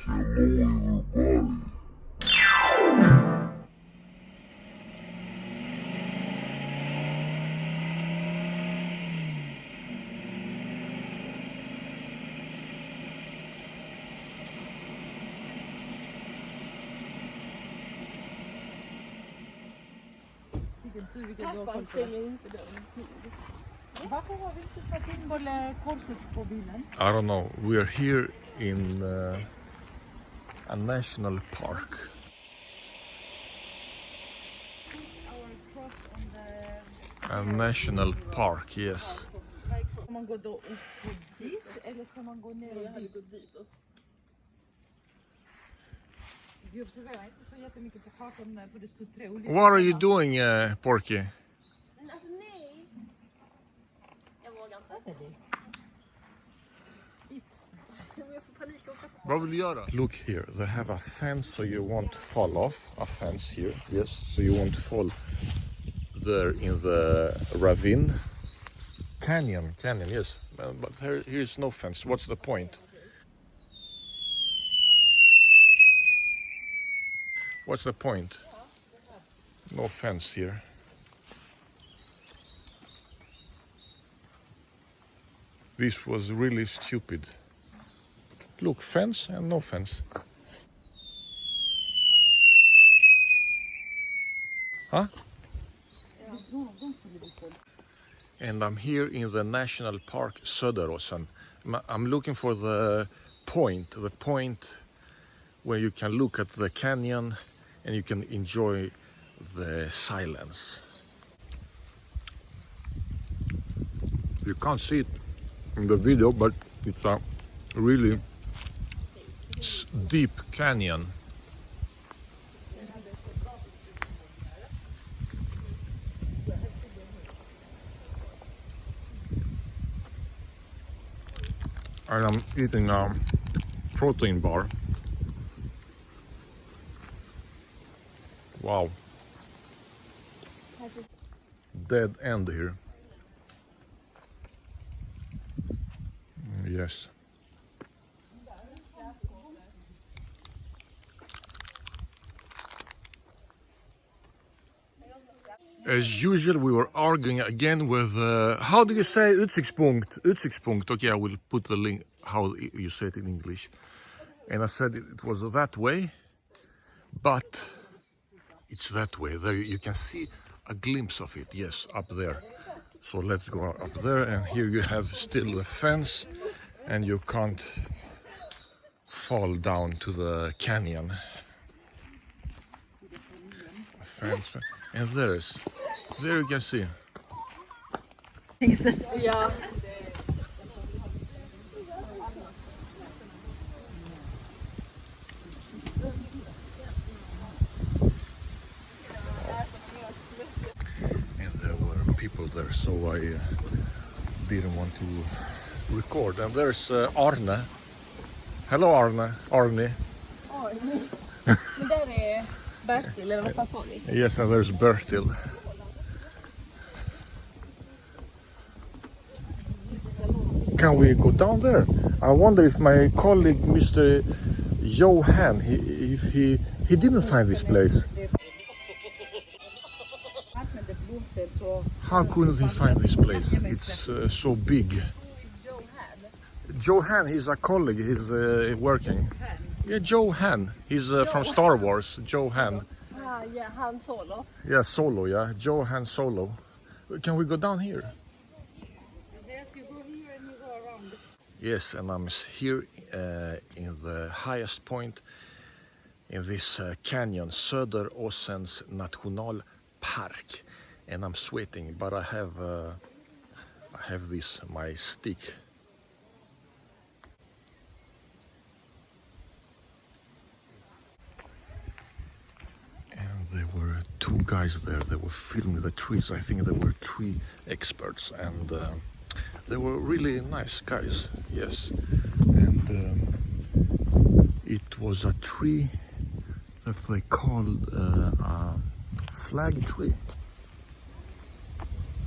Hello everybody. Pappan stänger inte dörren. Varför har vi inte satt in korset på bilen? I don't know. We are here in a national park. Our cross on the... A national park, yes. Ska man gå då upp dit eller ska man gå ner Jag hade dit? gått ditåt. Vi observerar inte så jättemycket på kartan för det stod 3 olika. What are you doing, Porky? Men alltså nej. Jag vågar inte. Jag får panik och åka på. Vad vill du göra? Look here, they have a fence so you won't fall off. A fence here, yes, so you won't fall there in the ravine. Canyon, yes. But here's no fence. What's the point? What's the point? No fence here. This was really stupid. Look, fence and no fence. Huh? And I'm here in the national park Söderåsen. I'm looking for the point where you can look at the canyon and you can enjoy the silence. You can't see it in the video, but it's a really deep canyon. And I'm eating a protein bar. Wow. Dead end here. Yes. As usual, we were arguing again with, how do you say utsiktspunkt? Utsiktspunkt. Okay, I will put the link, how you say it in English. And I said it was that way, but it's that way. There you can see a glimpse of it, yes, up there. So let's go up there, and here you have still the fence, and you can't fall down to the canyon. A fence, and there you can see. Ja. And there were people there, so I didn't want to record. And there's Arne. Hello Arne. Men där är Bertil, eller vad fan sa ni? Yes, and there's Bertil. Can we go down there? I wonder if my colleague Mr. Johan, he didn't find this place. How couldn't he find this place? It's so big. Johan, he's a colleague, he's working. Yeah, Johan, he's from Star Wars, Johan. Ja, Han Solo. Yeah, Solo, yeah, Johan Solo. Can we go down here? Yes, you go here and you go around. Yes, and I'm here in the highest point in this canyon, Söderåsens nationalpark, and I'm sweating, but I have this, my stick. And there were 2 guys there. They were filming the trees. I think they were tree experts, and they were really nice guys. Yes, and it was a tree that they called a flag tree.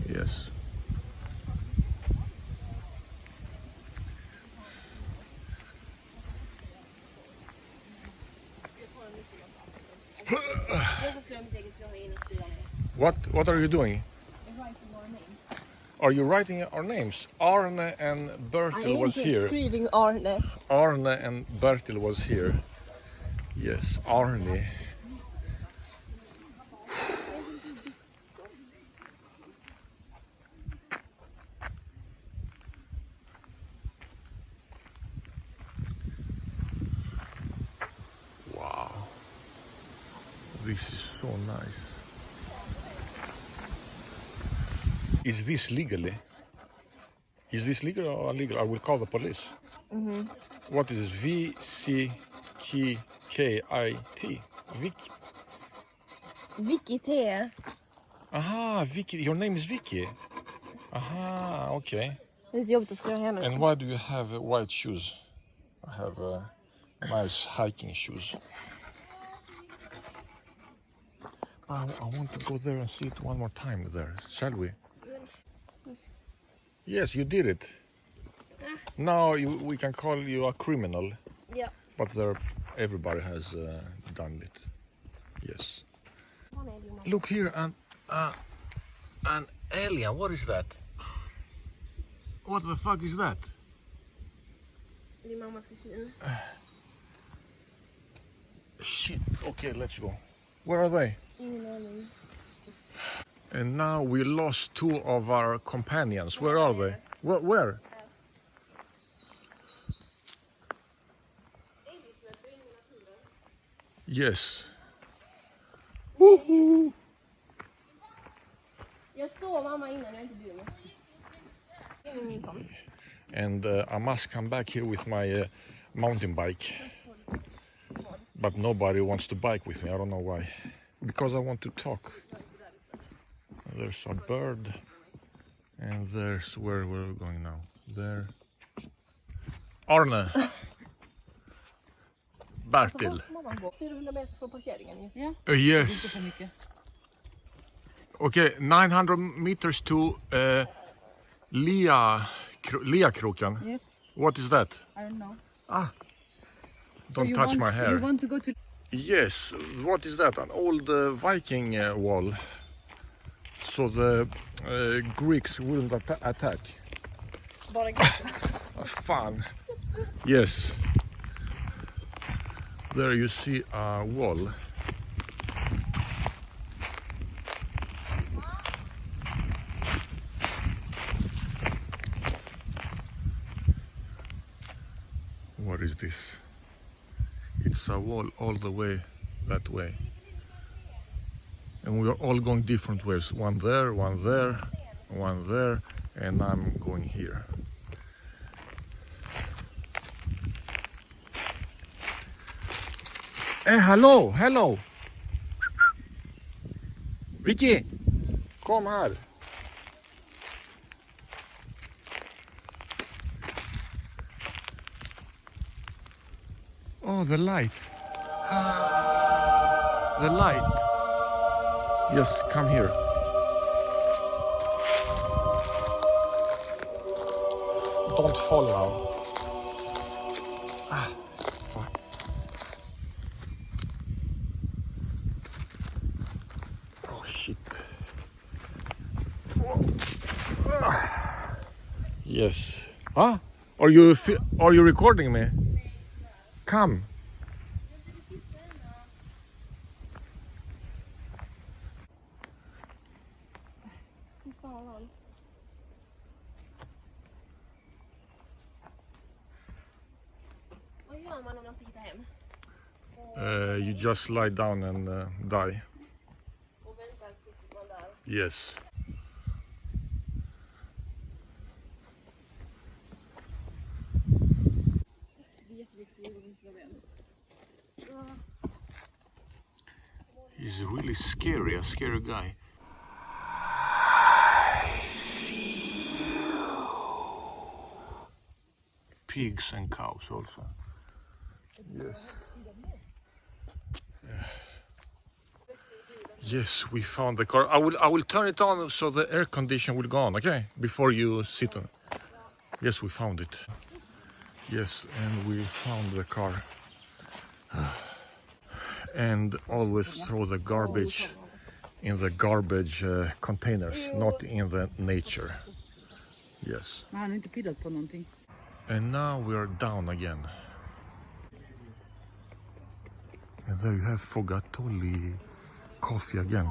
Yes. Jag ska slå mitt eget för jag har inget att skriva med. What are you doing? I'm writing our names. Are you writing our names? Arne and Bertil was I am here. screaming Arne. Arne and Bertil was here. Yes, Arne. Wow. This is so nice. Is this legally? Is this legal or illegal? I will call the police. What is this? VCKKIT? Vicky. Vicky T. Aha, Vicky. Your name is Vicky. Aha, okay. Det är lite jobbigt att skriva henne. And why do you have white shoes? I have nice hiking shoes. I want to go there and see it one more time there. Shall we? Yes, you did it. Now we can call you a criminal. Yeah. But everybody has done it. Yes. Look here, an alien. What is that? What the fuck is that? Din mammas kusin. Shit. Okay, let's go. Where are they? Ingen aning. And now we lost two of our companions. Where are they? Where? Yes. Woohoo! Jag såg mamma innan, jag är inte dum. And I must come back here with my mountain bike. But nobody wants to bike with me. I don't know why. Because I want to talk. There's a bird. And there's where we're going now. There. Arne. Bertil. 400 meter från parkeringen. Ja, Yes. inte för mycket. Okay, 900 meters to Liakroken. Yes, What is that? I don't know. Don't touch my hair. You want to go to... Yes, what is that? An old Viking wall. So the Greeks wouldn't attack. Bara grejer. Fun. Yes. There you see a wall. What is this? It's a wall all the way that way. And we are all going different ways. One there, one there, one there, and I'm going here. Hey, hello, hello. Vicky, kom här. Oh, the light. The light. Yes, come here. Don't fall now. Fuck. Oh shit. Yes. Huh? Are you recording me? Come. Fy fan vad varmt. Vad gör man om man inte hittar hem? You just lie down and die. Och väntar tills man dör. Yes. Det är jätteviktigt att inte vara med. He's really scary, a scary guy. Pigs and cows also. Yes. Yes, we found the car. I will turn it on so the air condition will go on, okay? Before you sit on. Yes, we found it. Yes, and we found the car. and always throw the garbage in the garbage containers, not in the nature. Yes. Men han har inte piddat på någonting. And now we are down again. And there you have Fogatoli coffee again.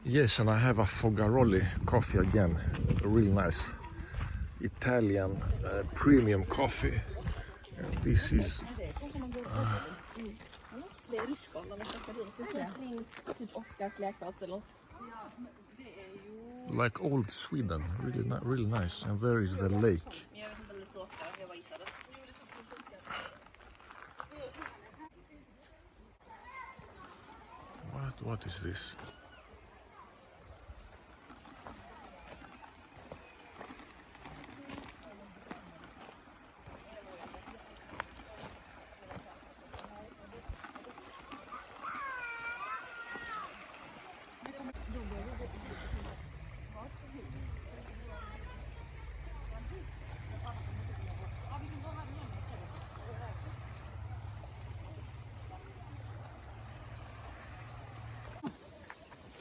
Yes, and I have a Fogaroli coffee again. Really nice Italian premium coffee. And this is Det är rutschkana med sakarin. Det finns typ Oscars lekplats eller något. like old Sweden, really nice. And there is the lake. Men jag vet inte om det står Oscar, jag bara gissade. What is this?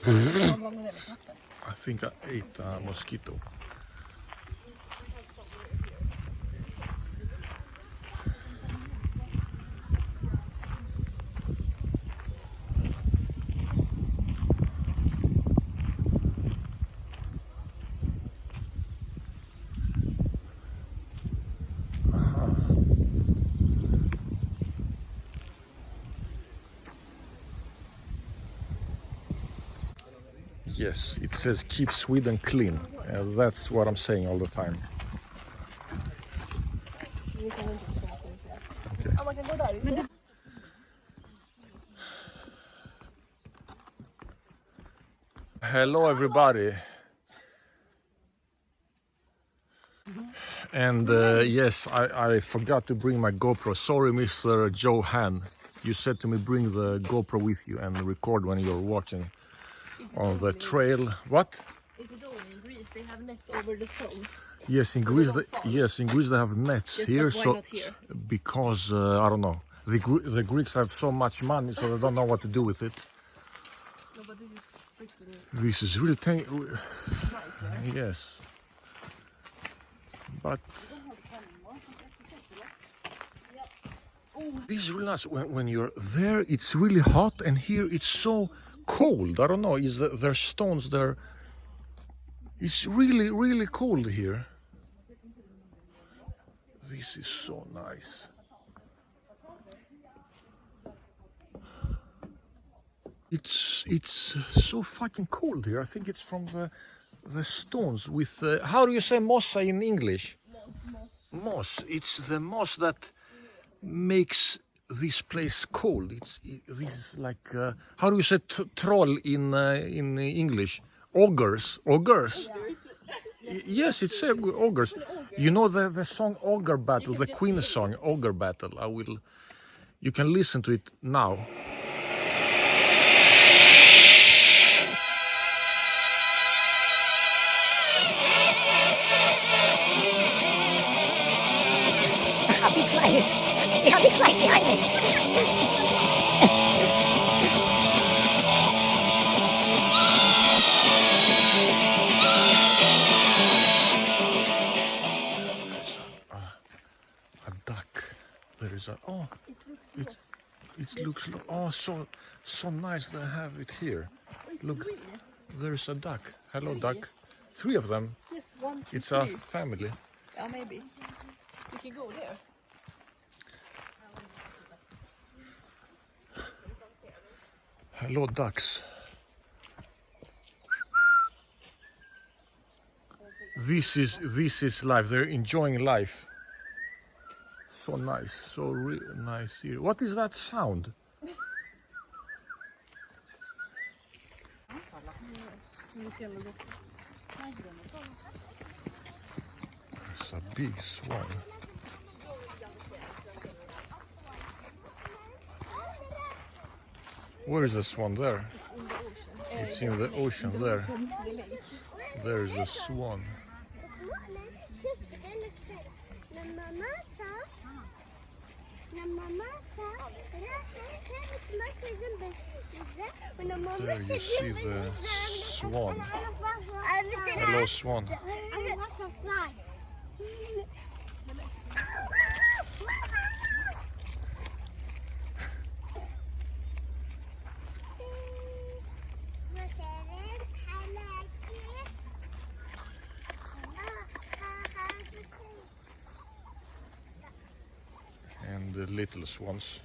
I think I ate a mosquito. Yes, it says keep Sweden clean. That's what I'm saying all the time. Vi kan inte stå på det. Okay. Ja, man kan gå där. Hello everybody. And yes, I forgot to bring my GoPro. Sorry, Mr. Johan. You said to me bring the GoPro with you and record when you're walking on the trail. What? Is it only in Greece? They have net over the stones. Yes, in Greece. In Greece they have nets. Yes, here, but why so not here? because I don't know. The Greeks have so much money, so they don't know what to do with it. No, but this is freaking This is really right there. yes, but this is really nice. When you're there, it's really hot, and here it's so cold. I don't know. Is there stones there? It's really cold here. This is so nice. It's so fucking cold here. I think it's from the stones with how do you say mossa in English? Moss. It's the moss that makes this place cold. This is like how do you say troll in English? Ogres. Yes, it's ogres. You know the song Ogre Battle, the Queen song Ogre Battle. You can listen to it now. Vi har big flies behind me. A duck. There is a it looks so nice they have it here. Look, there's a duck. Hello, duck. 3 of them. Yes, 1, 2, It's 3. a family. Yeah, maybe. We can go there. Hello, ducks. This is life. They're enjoying life. So nice, so nice here. What is that sound? It's a big swan. Where is the swan there? It's in the ocean there. There is a swan. أنا شفت لك شيء لما ماما كانت ماشية جنب الزة ولما There you مشيت see جنب the swan. الزة Hello, swan. And the little swans.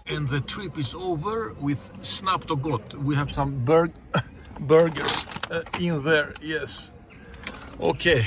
And the trip is over with snabbt och gott. We have some burgers in there, yes. Okay.